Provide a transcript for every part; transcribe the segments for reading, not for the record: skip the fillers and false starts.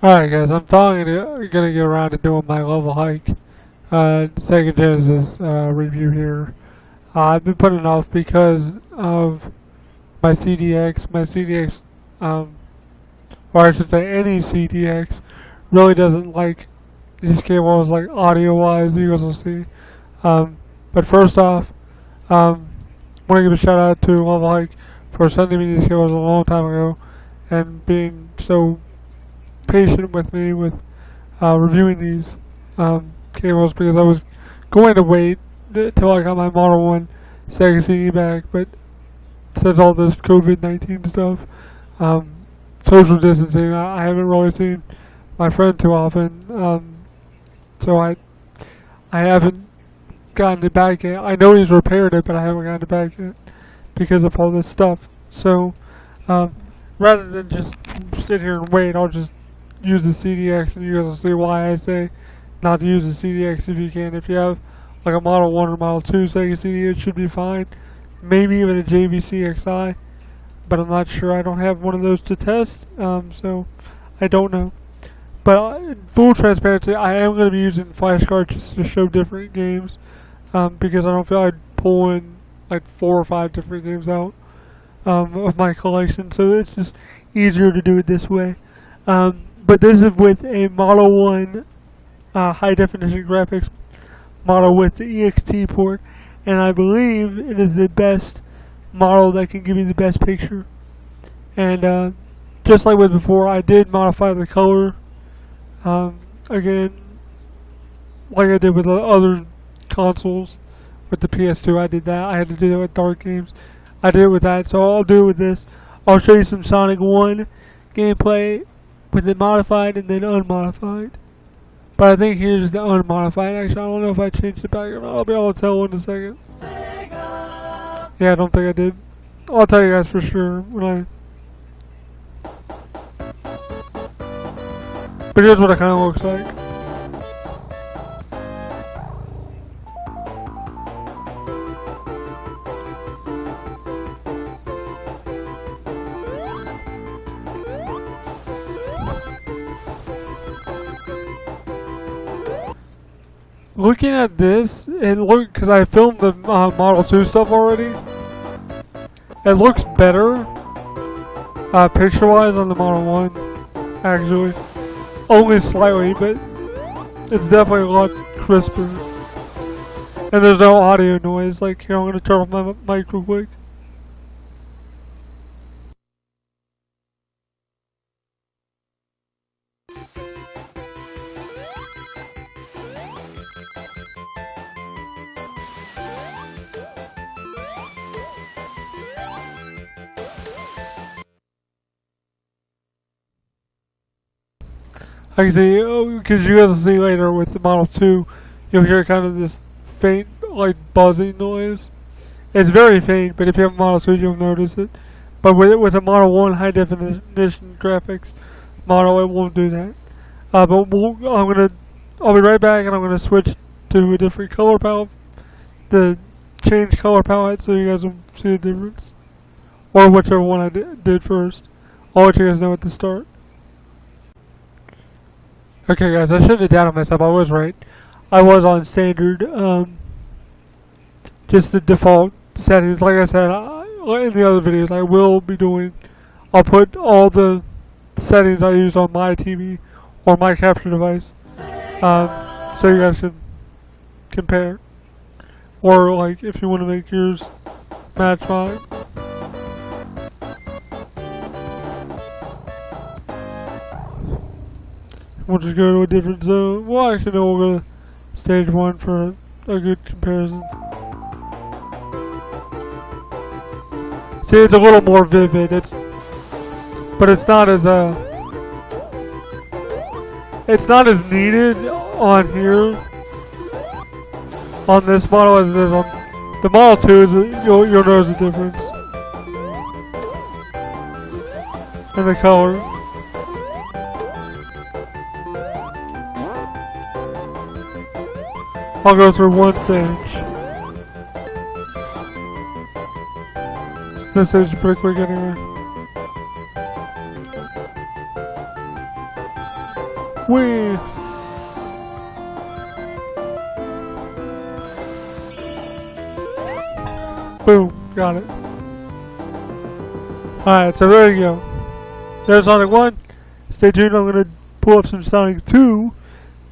Alright guys, I'm finally gonna get around to doing my LevelHike Sega Genesis review here. I've been putting it off because of my CDX. My CDX, or I should say any CDX, really doesn't like these cables, like audio-wise, you guys will see. But first off, I want to give a shout out to LevelHike for sending me these cables a long time ago and being so patient with me with reviewing these cables, because I was going to wait till I got my Model 1 Sega CD back, but since all this COVID-19 stuff, social distancing, I haven't really seen my friend too often, so I haven't gotten it back yet. I know he's repaired it, but I haven't gotten it back yet because of all this stuff. So rather than just sit here and wait, I'll just use the CDX, and you guys will see why I say not to use the CDX if you can. If you have like a Model 1 or Model 2 Sega CD, it should be fine. Maybe even a JVC XI, but I'm not sure. I don't have one of those to test, so I don't know. But in full transparency, I am going to be using flashcards just to show different games, because I don't feel like pulling like 4 or 5 different games out of my collection, so it's just easier to do it this way. But this is with a Model 1 high definition graphics model with the EXT port, and I believe it is the best model that can give you the best picture. And just like with before, I did modify the color again, like I did with the other consoles. With the PS2, I did that. I had to do that with dark games. I did it with that, so I'll do it with this. I'll show you some Sonic 1 gameplay with it modified and then unmodified. But I think here's the unmodified. Actually, I don't know if I changed it back or not. I'll be able to tell in a second. Yeah, I don't think I did. I'll tell you guys for sure when But here's what it kind of looks like. Looking at this, because I filmed the Model 2 stuff already, it looks better picture-wise on the Model 1, actually. Only slightly, but it's definitely a lot crisper. And there's no audio noise. Like, here, I'm going to turn off my mic real quick. I can see, because you guys will see later with the Model 2, you'll hear kind of this faint, like, buzzing noise. It's very faint, but if you have a Model 2, you'll notice it. But with a Model 1 high definition graphics model, it won't do that. But I'll be right back, and I'm gonna switch to a different color palette, the change color palette, so you guys will see the difference, or whichever one I did first. I'll let you guys know at the start. Okay guys, I shouldn't have doubted myself, I was right. I was on standard, just the default settings. Like I said in the other videos, I will be I'll put all the settings I use on my TV or my capture device, so you guys can compare. Or like, if you want to make yours match mine. We'll just go to a different zone. Well, actually, no, we'll go to stage 1 for a good comparison. See, it's a little more vivid. But it's not as needed on here, on this model, as it is on the Model 2. You'll notice the difference in the color. I'll go through one stage. This stage is pretty quick anyway. Whee! Boom, got it. Alright, so there you go. There's Sonic 1. Stay tuned, I'm gonna pull up some Sonic 2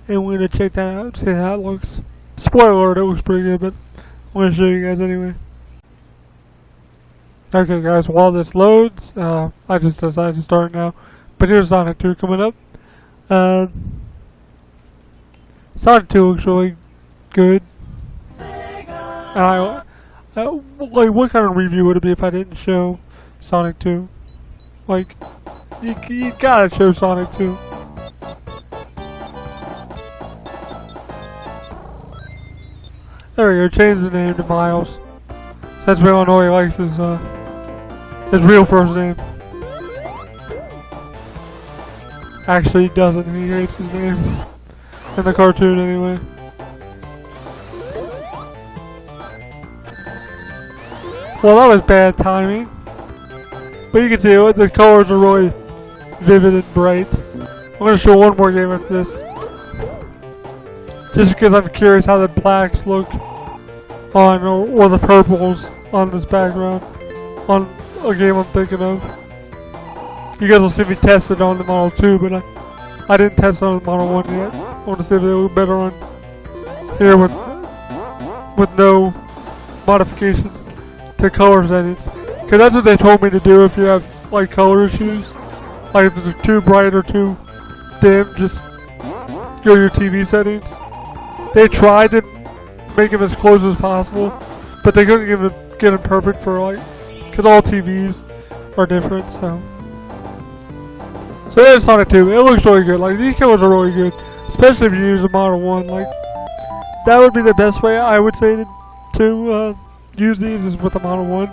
and we're gonna check that out, see how it looks. Spoiler alert, it looks pretty good, but I'm gonna show you guys anyway. Okay guys, while this loads, I just decided to start now. But here's Sonic 2 coming up. Sonic 2 looks really good. And like, what kind of review would it be if I didn't show Sonic 2? Like, you gotta show Sonic 2. There we go, change the name to Miles. Since we all know he likes his real first name. Actually, he doesn't. He hates his name. In the cartoon, anyway. Well, that was bad timing. But you can see the colors are really vivid and bright. I'm going to show one more game after this. Just because I'm curious how the blacks look on, or the purples on this background. On a game I'm thinking of. You guys will see me test it on the Model 2, but I didn't test it on the Model 1 yet. I want to see if they look better on here with no modification to color settings. Because that's what they told me to do if you have like color issues. Like if they're too bright or too dim, just go to your TV settings. They tried to make them as close as possible, but they couldn't get them perfect for like, because all TVs are different, so there's Sonic 2. It looks really good. Like, these colors are really good, especially if you use the Model 1. Like, that would be the best way I would say to use these is with the Model 1.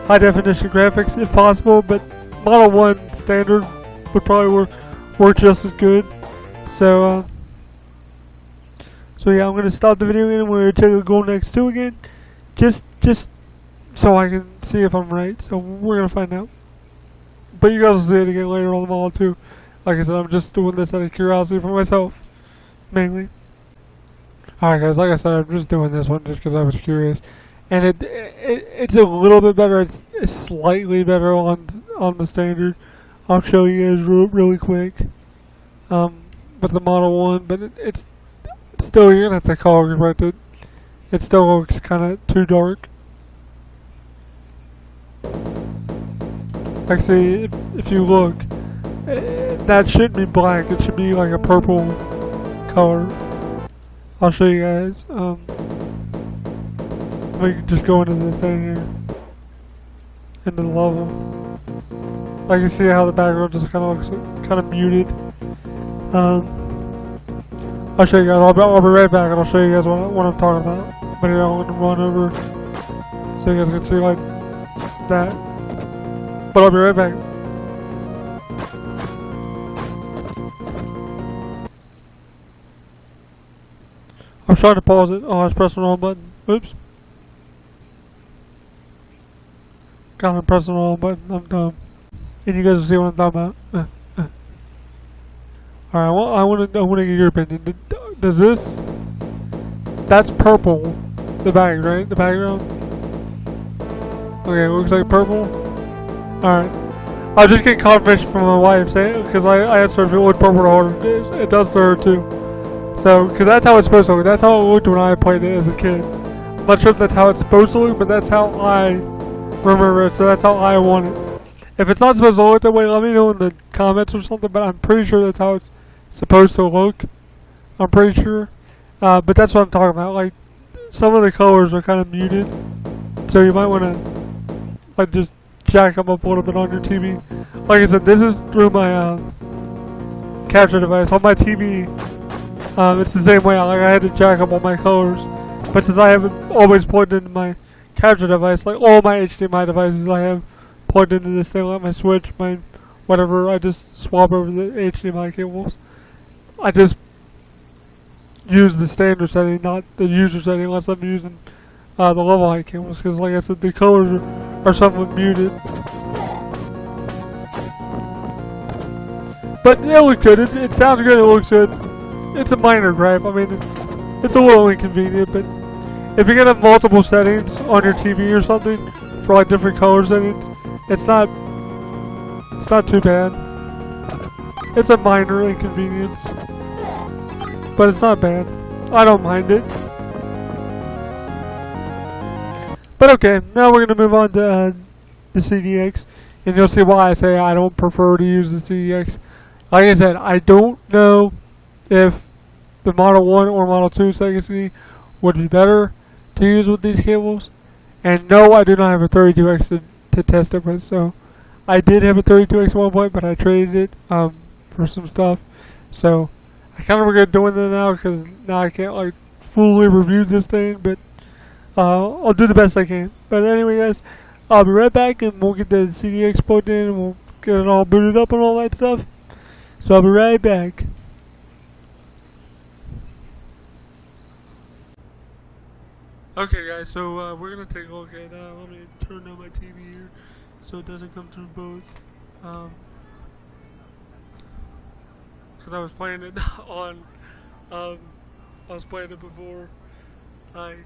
High definition graphics if possible, but Model 1 standard would probably work just as good. So yeah, I'm gonna stop the video again and we're gonna take a Golden X2 again. Just so I can see if I'm right. So we're gonna find out. But you guys will see it again later on the Model 2. Like I said, I'm just doing this out of curiosity for myself, mainly. Alright guys, like I said, I'm just doing this one just because I was curious. And it's a little bit better, it's slightly better on the standard. I'll show you guys really quick. With the Model 1, but it's still, you're gonna have to color correct it. It still looks kinda too dark. Actually, if you look, that shouldn't be black, it should be like a purple color. I'll show you guys. We can just go into the thing here. Into the level. I can see how the background just kinda looks kinda muted. I'll show you guys, I'll be right back and I'll show you guys what I'm talking about. But here, I'm gonna run over so you guys can see like that. But I'll be right back. I'm trying to pause it. Oh, I was pressing the wrong button. Oops. Gotta press the wrong button. I'm dumb. And you guys will see what I'm talking about. Alright, well, I want to get your opinion. Does this? That's purple. The bag, right? The background. Okay, it looks like purple. Alright. I'll just get confirmation from my wife, because I asked her if it looked purple to her. It does to her too. So, because that's how it's supposed to look. That's how it looked when I played it as a kid. I'm not sure if that's how it's supposed to look, but that's how I remember it. So that's how I want it. If it's not supposed to look that way, let me know in the comments or something. But I'm pretty sure that's how it's supposed to look. I'm pretty sure. But that's what I'm talking about. Like, some of the colors are kind of muted. So you might want to, like, just jack them up a little bit on your TV. Like I said, this is through my capture device. On my TV, it's the same way. Like, I had to jack up all my colors. But since I haven't always plugged into my capture device, like all my HDMI devices I have plugged into this thing, like my Switch, my whatever, I just swap over the HDMI cables. I just use the standard setting, not the user setting, unless I'm using the LevelHike cables, because like I said, the colors are somewhat muted. But it looks good. It sounds good. It looks good. It's a minor gripe. I mean, it's a little inconvenient, but if you're gonna have multiple settings on your TV or something for like different color settings, it's not too bad. It's a minor inconvenience, but it's not bad. I don't mind it. But okay, now we're gonna move on to the CDX, and you'll see why I say I don't prefer to use the CDX. Like I said, I don't know if the Model 1 or Model 2 Sega CD would be better to use with these cables. And no, I do not have a 32X to test it with. So I did have a 32X at one point, but I traded it for some stuff. So I kind of regret doing that now, because now I can't like fully review this thing. But I'll do the best I can. But anyway, guys, I'll be right back, and we'll get the CDX plugged in, and we'll get it all booted up and all that stuff. So I'll be right back. Okay, guys, so we're going to take a look at, let me turn on my TV here so it doesn't come through both. Because I was playing it on, I was playing it before I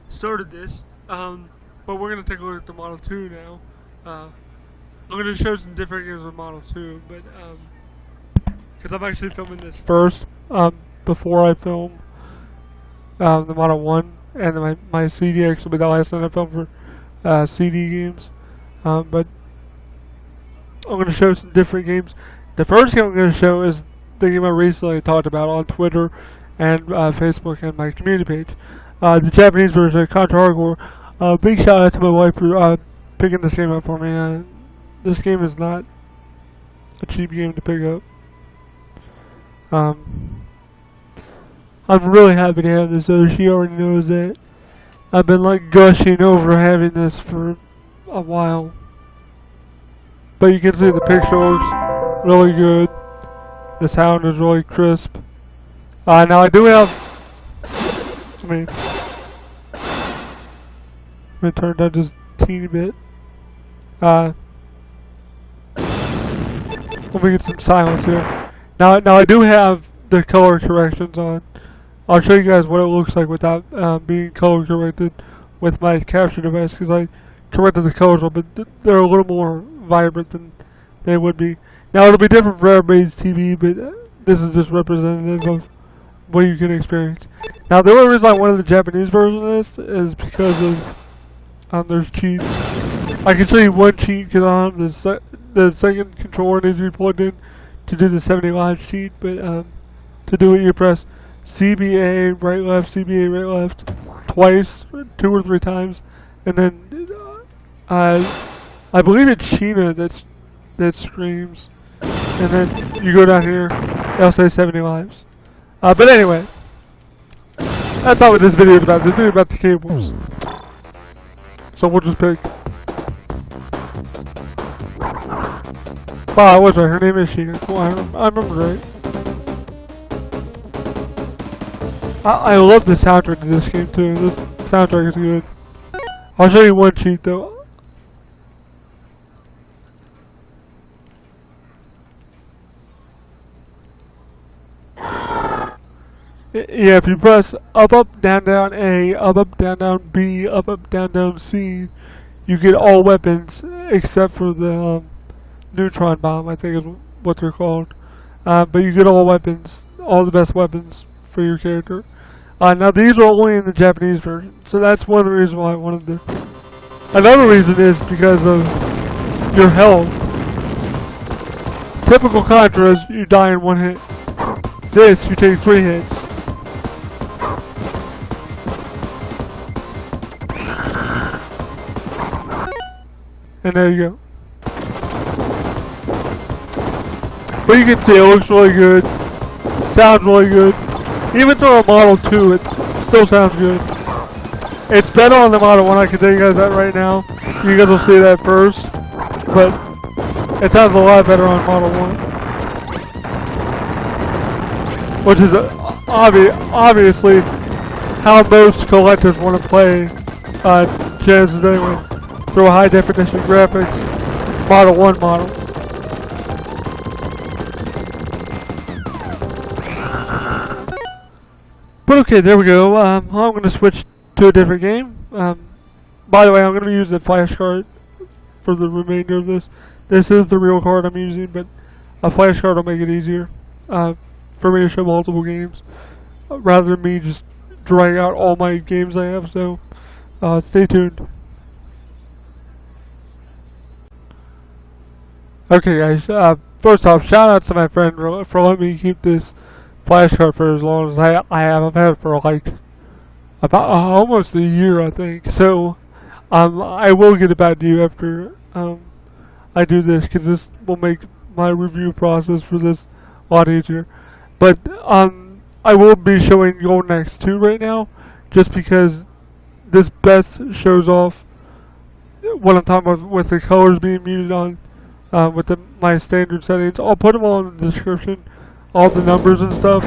started this. But we're going to take a look at the Model 2 now. I'm going to show some different games with Model 2, but, because I'm actually filming this first, before I film the Model 1, and then my CDX will be the last time I film for CD games. But I'm going to show some different games. The first game I'm going to show is the game I recently talked about on Twitter and Facebook and my community page. The Japanese version of Contra Hardcore. Big shout out to my wife for picking this game up for me. This game is not a cheap game to pick up. I'm really happy to have this, though. She already knows that. I've been like gushing over having this for a while. But you can see the picture looks really good. The sound is really crisp. Now I do have, let me turn down just a teeny bit. Let me get some silence here. Now I do have the color corrections on. I'll show you guys what it looks like without being color corrected with my capture device, because I corrected the colors a bit. They're a little more vibrant than they would be. Now it'll be different for everybody's TV, but this is just representative of what you can experience. Now the only reason I wanted the Japanese version of this is because of there's cheats. I can show you one cheat, because the second controller needs to be plugged in to do the 70 live cheat, but to do it you press CBA right left, CBA right left twice, 2 or 3 times, and then I believe it's Sheena that screams, and then you go down here, it'll say 70 lives. But anyway, that's not what this video is about. This video is about the cables. So we'll just pick. Wow, I was right. Her name is Sheena. Cool, I remember right. I love the soundtrack of this game too. This soundtrack is good. I'll show you one cheat though. Yeah, if you press up, up, down, down A, up, down, B, up, down, C, you get all weapons except for the neutron bomb, I think is what they're called. But you get all weapons, all the best weapons for your character. Now these are only in the Japanese version, so that's one of the reasons why I wanted to. Another reason is because of your health. Typical Contra is you die in 1 hit. This, you take 3 hits. And there you go. But you can see it looks really good. Sounds really good. Even for a Model 2, it still sounds good. It's better on the Model 1, I can tell you guys that right now. You guys will see that first. But it sounds a lot better on Model 1. Which is obviously how most collectors want to play Genesis anyway. Through a high definition graphics Model 1 model. But okay, there we go. I'm going to switch to a different game. By the way, I'm going to use the flash card for the remainder of this. This is the real card I'm using, but a flash card will make it easier for me to show multiple games rather than me just drag out all my games I have. So stay tuned. Okay, guys. First off, shout out to my friend for letting me keep this flash card for as long as I have. I've had it for like about almost a year, I think. So I will get it back to you after I do this, because this will make my review process for this a lot easier. But I will be showing Golden Axe 2 right now, just because this best shows off what I'm talking about with the colors being muted on with my standard settings. I'll put them all in the description, all the numbers and stuff.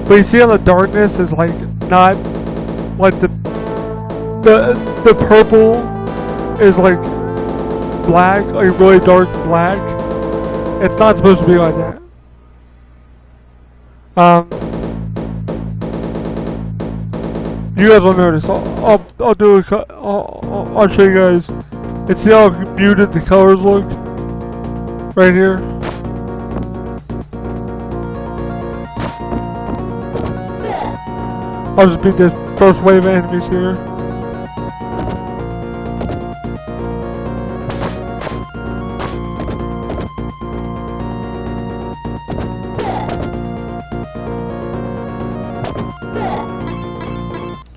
But you see how the darkness is like not like the purple is like black, like really dark black. It's not supposed to be like that. You guys will notice. I'll do a I'll show you guys. And see how muted the colors look right here. I'll just beat this first wave of enemies here.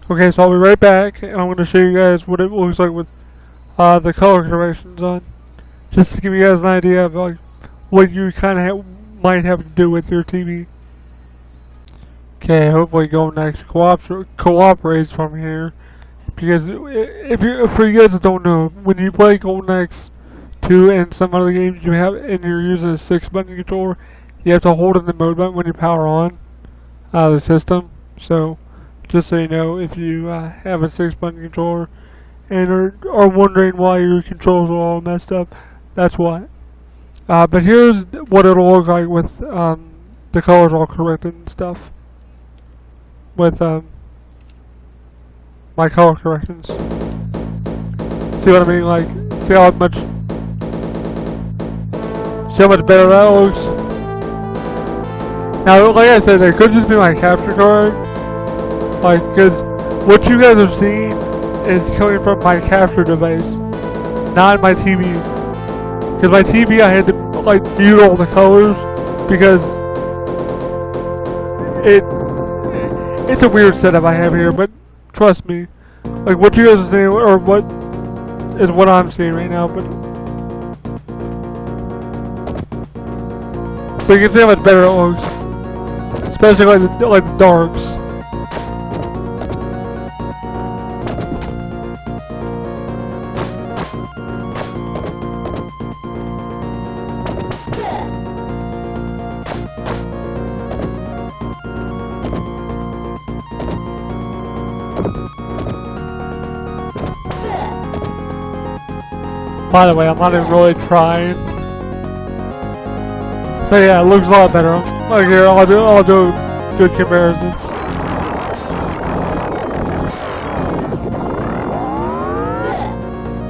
Okay, so I'll be right back, and I'm going to show you guys what it looks like with the color corrections on, just to give you guys an idea of like what you kind of might have to do with your TV. Okay, hopefully Golden Axe cooperates from here, because for you guys that don't know, when you play Golden Axe 2 and some other games you have, and you're using a 6-button controller, you have to hold in the mode button when you power on the system. So just so you know, if you have a 6-button controller and are wondering why your controls are all messed up, that's why. But here's what it'll look like with the colors all corrected and stuff. With my color corrections. See what I mean? Like, see how much better that looks? Now, like I said, it could just be my capture card. Like, because what you guys are seeing is coming from my capture device, not my TV. Because my TV, I had to like mute all the colors because it's a weird setup I have here. But trust me, like what you guys are seeing, or what is what I'm seeing right now. But you can see how much better it looks, especially like the darks. By the way, I'm not even really trying. So yeah, it looks a lot better. Like here, I'll do a good comparison.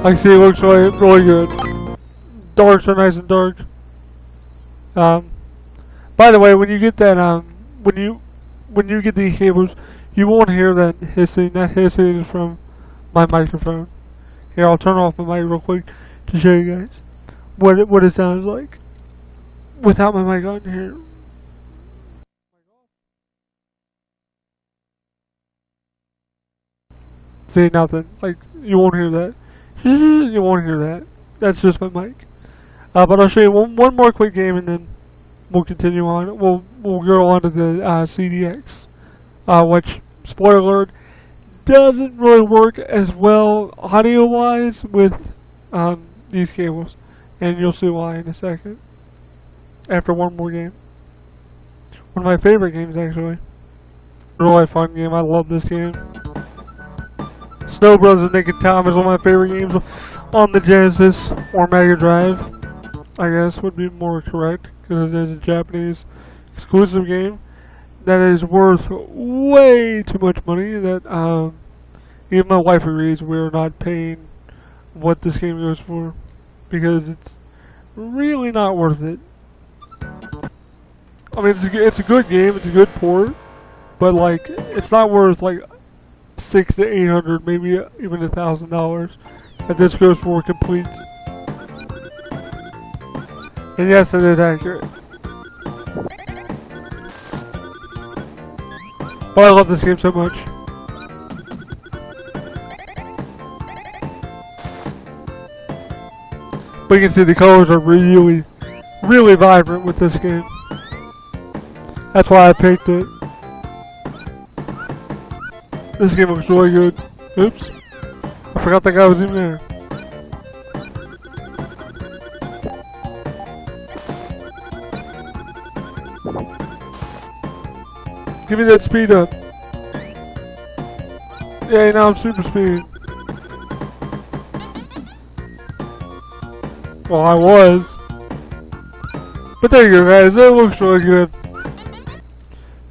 I see it looks really good. Darks are nice and dark. By the way, when you get that when you get these cables, you won't hear that hissing. That hissing is from my microphone. Here, I'll turn off my mic real quick to show you guys what it sounds like without my mic on here. See, nothing. Like, you won't hear that. You won't hear that. That's just my mic. But I'll show you one more quick game, and then we'll continue on. We'll go on to the CDX, which, spoiler alert, doesn't really work as well audio-wise with these cables, and you'll see why in a second. After one more game, one of my favorite games actually, really fun game. I love this game. Snow Bros. And Naked Tom is one of my favorite games on the Genesis or Mega Drive, I guess would be more correct, because it is a Japanese exclusive game. that is worth way too much money. That even my wife agrees we're not paying what this game goes for, because it's really not worth it. I mean, it's a good game, it's a good port, but like, it's not worth like $600 to $800, maybe even $1,000 that this goes for complete. And yes, it is accurate. But I love this game so much. But you can see the colors are really, really vibrant with this game. That's why I picked it. This game looks really good. Oops. I forgot that guy was even there. Give me that speed up. Yeah, now I'm super speed. Well, I was. But there you go, guys. That looks really good.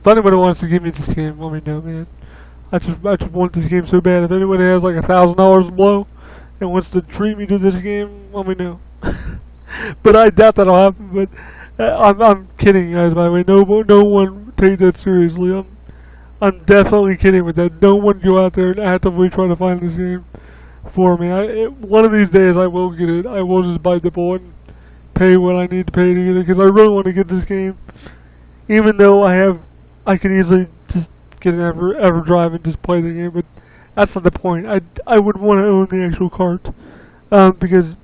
If anybody wants to give me this game, let me know, man. I just want this game so bad. If anybody has like $1,000 below and wants to treat me to this game, let me know. But I doubt that'll happen. But I'm kidding, guys. By the way, no one take that seriously. I'm definitely kidding with that. No one go out there and actively try to find this game for me. One of these days I will get it. I will just bite the bullet and pay what I need to pay to get it, because I really want to get this game. Even though I can easily just get an EverDrive and just play the game, but that's not the point. I would want to own the actual cart, because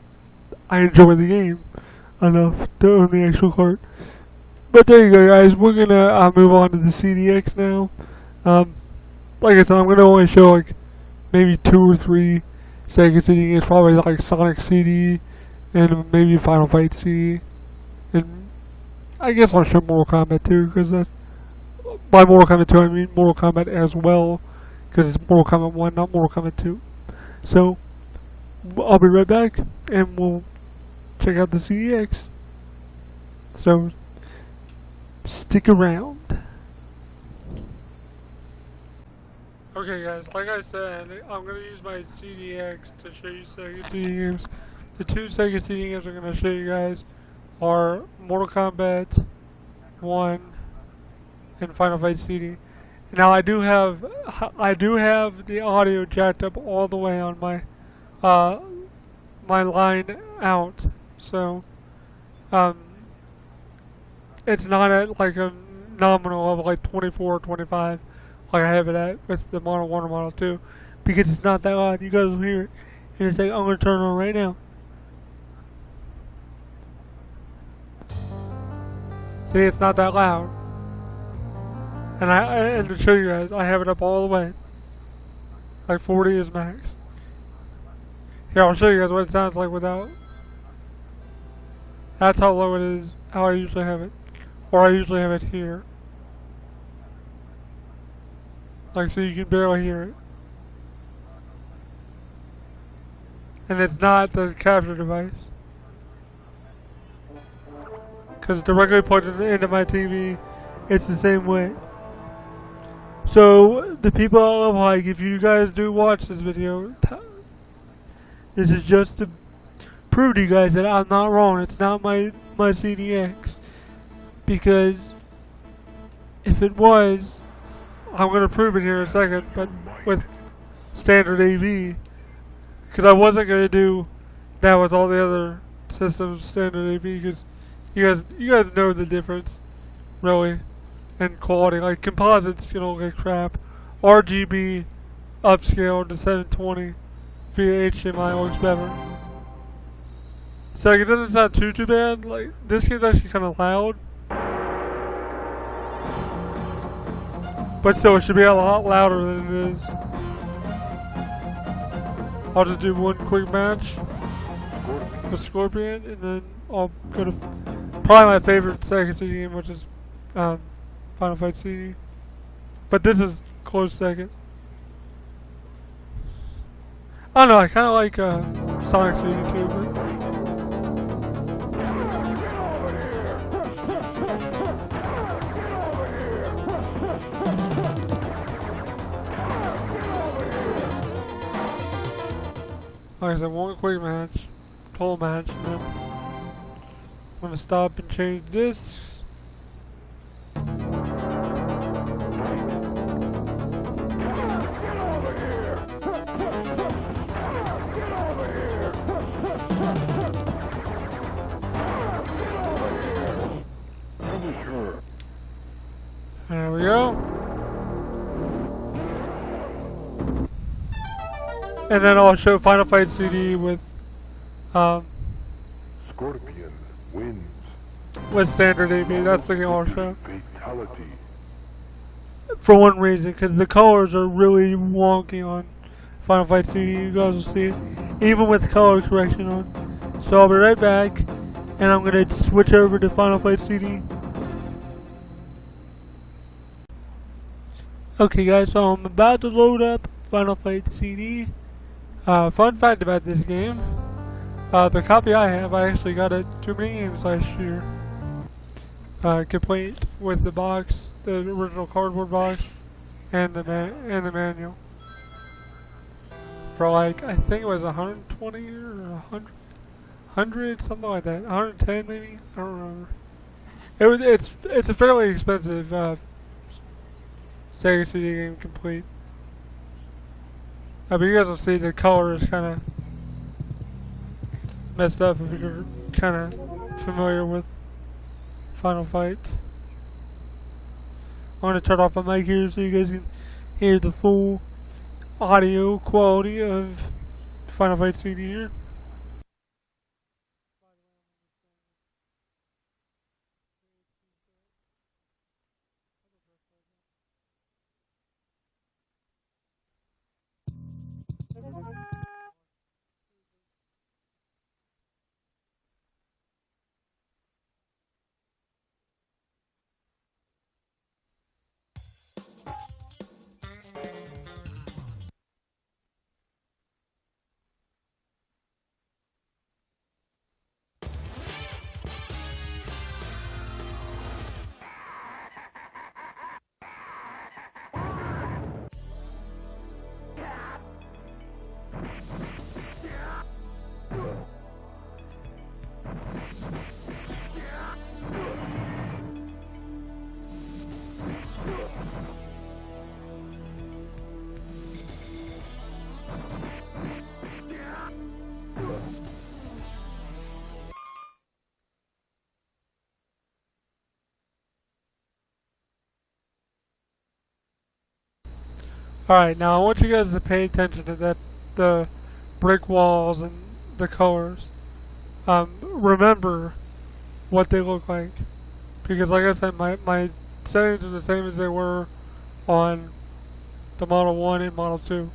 I enjoy the game enough to own the actual cart. But there you go, guys. We're gonna move on to the CDX now. Like I said, I'm gonna only show like maybe 2 or 3 Sega CD games, probably like Sonic CD and maybe Final Fight CD, and I guess I'll show Mortal Kombat 2, because that's, by Mortal Kombat 2 I mean Mortal Kombat as well, because it's Mortal Kombat 1, not Mortal Kombat 2. So I'll be right back and we'll check out the CDX. So stick around. Okay, guys, like I said, I'm going to use my CDX to show you Sega CD games. The 2 Sega CD games I'm going to show you guys are Mortal Kombat 1 and Final Fight CD. Now I do have the audio jacked up all the way on my my line out, so it's not at like a nominal level like 24 or 25 like I have it at with the Model 1 or Model 2, because it's not that loud. You guys will hear it. And it's like, I'm going to turn it on right now. See, it's not that loud. And to show you guys, I have it up all the way. Like 40 is max. Here, I'll show you guys what it sounds like without. That's how low it is, how I usually have it. Or I usually have it here. Like, so you can barely hear it. And it's not the capture device, because it's directly plugged into my TV. It's the same way. So the people at LevelHike, if you guys do watch this video, this is just to prove to you guys that I'm not wrong. It's not my CDX, because if it was, I'm going to prove it here in a second, but with standard AV, because I wasn't going to do that with all the other systems standard AV, because you guys know the difference, really, in quality. Like composites, you know, like crap. RGB upscale to 720 via HDMI works better. So like, it doesn't sound too bad. Like, this game's actually kind of loud, but still, it should be a lot louder than it is. I'll just do one quick match with Scorpion, and then I'll go to probably my favorite Sega CD game, which is Final Fight CD. But this is close second. I don't know, I kind of like Sonic CD too, but like I said, one quick match, total match, and then I'm gonna stop and change this. There we go. And then I'll show Final Fight CD with Scorpion wins. With standard AB. That's the game I'll show. Fatality. For one reason, because the colors are really wonky on Final Fight CD. You guys will see it, even with color correction on. So I'll be right back, and I'm gonna switch over to Final Fight CD. Okay guys, so I'm about to load up Final Fight CD. Fun fact about this game, the copy I have, I actually got it too many games last year. Complete with the box, the original cardboard box, and the manual. For like, I think it was 120 or 100, something like that. 110 maybe? I don't remember. It's a fairly expensive Sega CD game complete. But you guys will see the color is kind of messed up if you're kind of familiar with Final Fight. I'm going to turn off my mic here so you guys can hear the full audio quality of Final Fight CD here. Alright, now I want you guys to pay attention to the brick walls and the colors. Remember what they look like. Because like I said, my settings are the same as they were on the Model 1 and Model 2.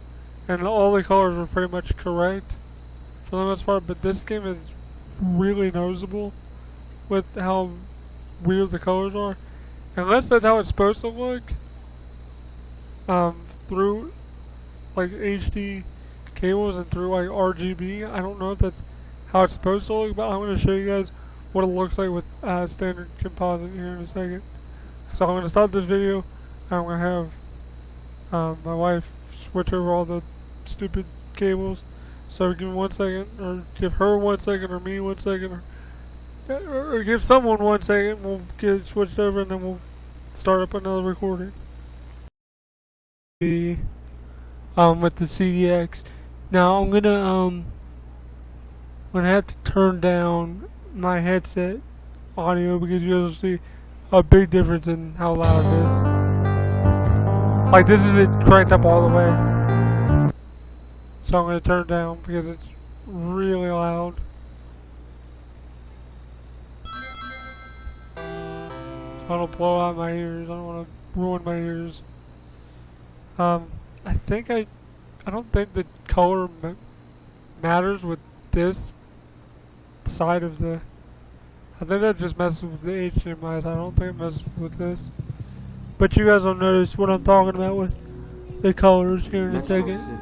And all the colors were pretty much correct for the most part, but this game is really noticeable with how weird the colors are. Unless that's how it's supposed to look. Through like HD cables and through like RGB. I don't know if that's how it's supposed to look, but I'm going to show you guys what it looks like with standard composite here in a second. So I'm going to stop this video and I'm going to have my wife switch over all the stupid cables. So give me 1 second, or give her 1 second, or me 1 second, or give someone 1 second. We'll get it switched over and then we'll start up another recording. With the CDX. Now I'm gonna have to turn down my headset audio because you guys will see a big difference in how loud it is. Like this is it cranked up all the way. So I'm gonna turn it down because it's really loud. I don't blow out my ears. I don't want to ruin my ears. I don't think the color matters with this side of the. I think that just messes with the HDMI. I don't think it messes with this. But you guys will notice what I'm talking about with the colors here in a second.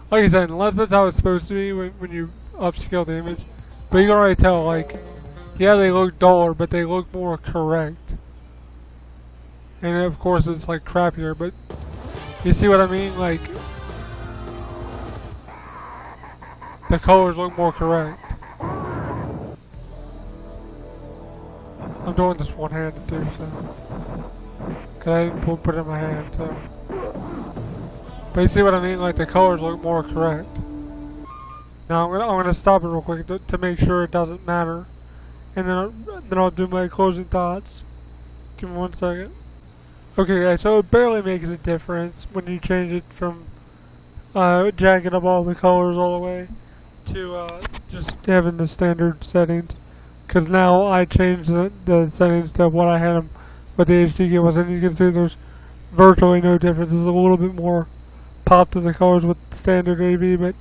Like I said, unless that's how it's supposed to be when you upscale the image. But you can already tell, like, yeah, they look duller, but they look more correct. And of course it's like crappier, but You see what I mean? Like, the colors look more correct. I'm doing this one-handed too, so. Cause I didn't put it in my hand, so. But you see what I mean? Like, the colors look more correct. Now I'm gonna stop it real quick to make sure it doesn't matter, and then I'll do my closing thoughts. Give me 1 second. Okay, guys. So it barely makes a difference when you change it from jacking up all the colors all the way to just having the standard settings. Because now I changed the settings to what I had them with the HD cables, and you can see there's virtually no difference. There's a little bit more pop to the colors with standard AV, but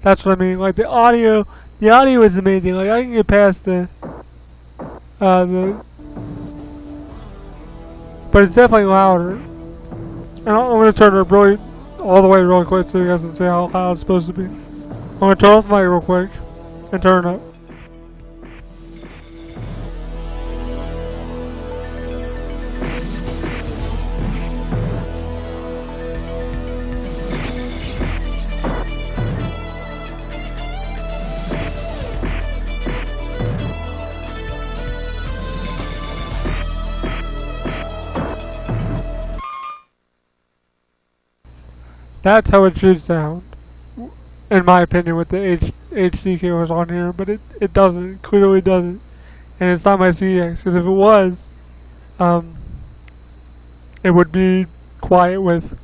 that's what I mean. Like the audio is the main thing. Like I can get past but it's definitely louder. And I'm gonna turn it really all the way real quick so you guys can see how loud it's supposed to be. I'm gonna turn off the mic real quick and turn it up. That's how it should sound, in my opinion, with the HD cables on here, but it doesn't, it clearly doesn't, and it's not my CDX, because if it was, it would be quiet with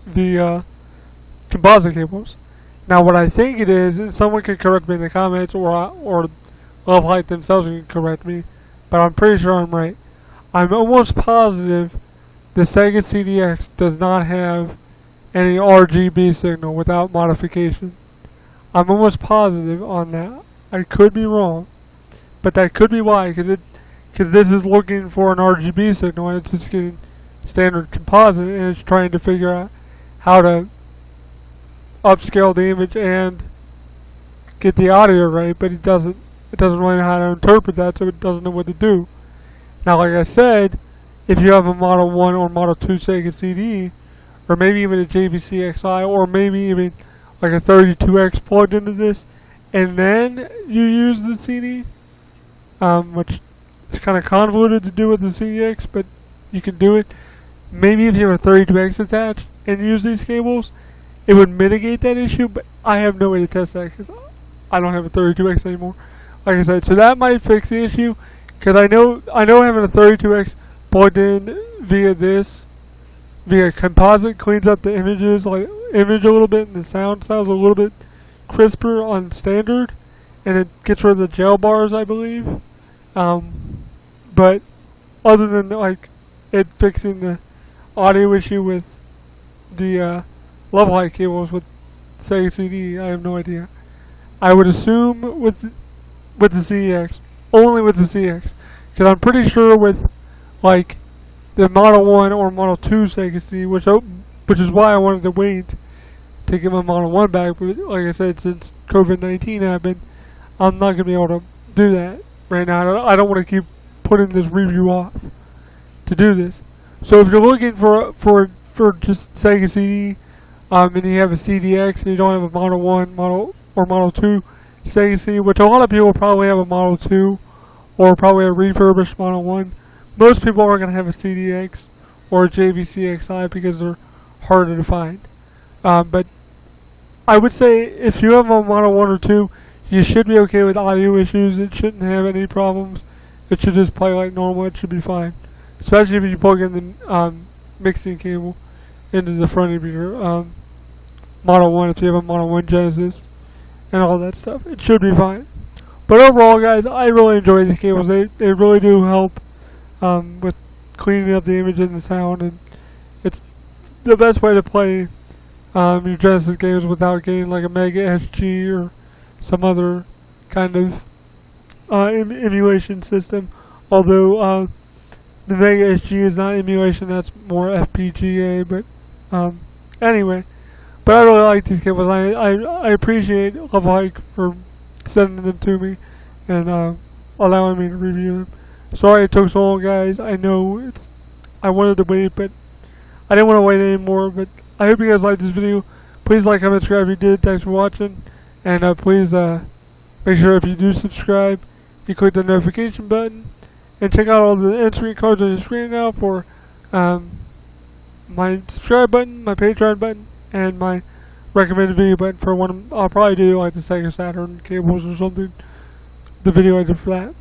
the composite cables. Now what I think it is, and someone can correct me in the comments, or LevelHike themselves can correct me, but I'm pretty sure I'm right. I'm almost positive the Sega CDX does not have any RGB signal without modification. I'm almost positive on that. I could be wrong, but that could be why, because this is looking for an RGB signal and it's just getting standard composite, and it's trying to figure out how to upscale the image and get the audio right, but it doesn't really know how to interpret that, so it doesn't know what to do. Now, like I said, if you have a Model 1 or Model 2 Sega CD, or maybe even a JVC XI, or maybe even like a 32X plugged into this, and then you use the CD, which is kind of convoluted to do with the CDX, but you can do it. Maybe if you have a 32X attached and use these cables, it would mitigate that issue, but I have no way to test that because I don't have a 32X anymore. Like I said, so that might fix the issue, because I know having a 32X plugged in via composite cleans up the image a little bit, and the sound sounds a little bit crisper on standard, and it gets rid of the gel bars, I believe. But other than like it fixing the audio issue with the LevelHike cables with Sega CD, I have no idea. I would assume with the CX, only with the CX, because I'm pretty sure with like the Model 1 or Model 2 Sega CD, which is why I wanted to wait to get my Model 1 back. But like I said, since COVID-19 happened, I'm not gonna be able to do that right now. I don't want to keep putting this review off to do this. So if you're looking for just Sega CD, and you have a CDX and you don't have a Model 1, Model 2 Sega CD, which a lot of people probably have a Model 2 or probably a refurbished Model 1. Most people are going to have a CDX or a JVC XI because they're harder to find. But I would say if you have a Model 1 or 2, you should be okay with audio issues. It shouldn't have any problems. It should just play like normal. It should be fine. Especially if you plug in the mixing cable into the front of your Model 1, if you have a Model 1 Genesis and all that stuff. It should be fine. But overall, guys, I really enjoy these cables. They really do help with cleaning up the image and the sound, and it's the best way to play your Genesis games without getting like a Mega SG or some other kind of emulation system. Although the Mega SG is not emulation, that's more FPGA. But anyway, but I really like these cables. I appreciate LevelHike for sending them to me and allowing me to review them. Sorry it took so long, guys. I know I wanted to wait, but I didn't want to wait anymore, but I hope you guys liked this video. Please like, comment, subscribe if you did. Thanks for watching. And please make sure if you do subscribe, you click the notification button. And check out all the end-screen cards on your screen now for my subscribe button, my Patreon button, and my recommended video button for one. I'll probably do like the Sega Saturn cables or something. The video I did for that.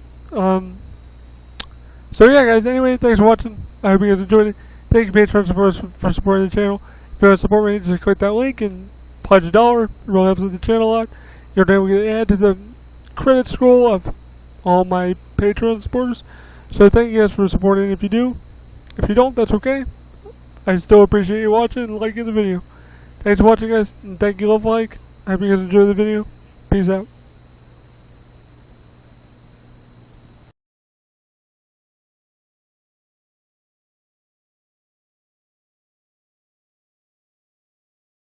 So yeah, guys. Anyway, thanks for watching. I hope you guys enjoyed it. Thank you, Patreon supporters, for supporting the channel. If you want to support me, just click that link and pledge $1. It really helps with the channel a lot. Your name will get added to the credit scroll of all my Patreon supporters. So thank you guys for supporting. If you do, if you don't, that's okay. I still appreciate you watching and liking the video. Thanks for watching, guys, and thank you, LevelHike. I hope you guys enjoyed the video. Peace out.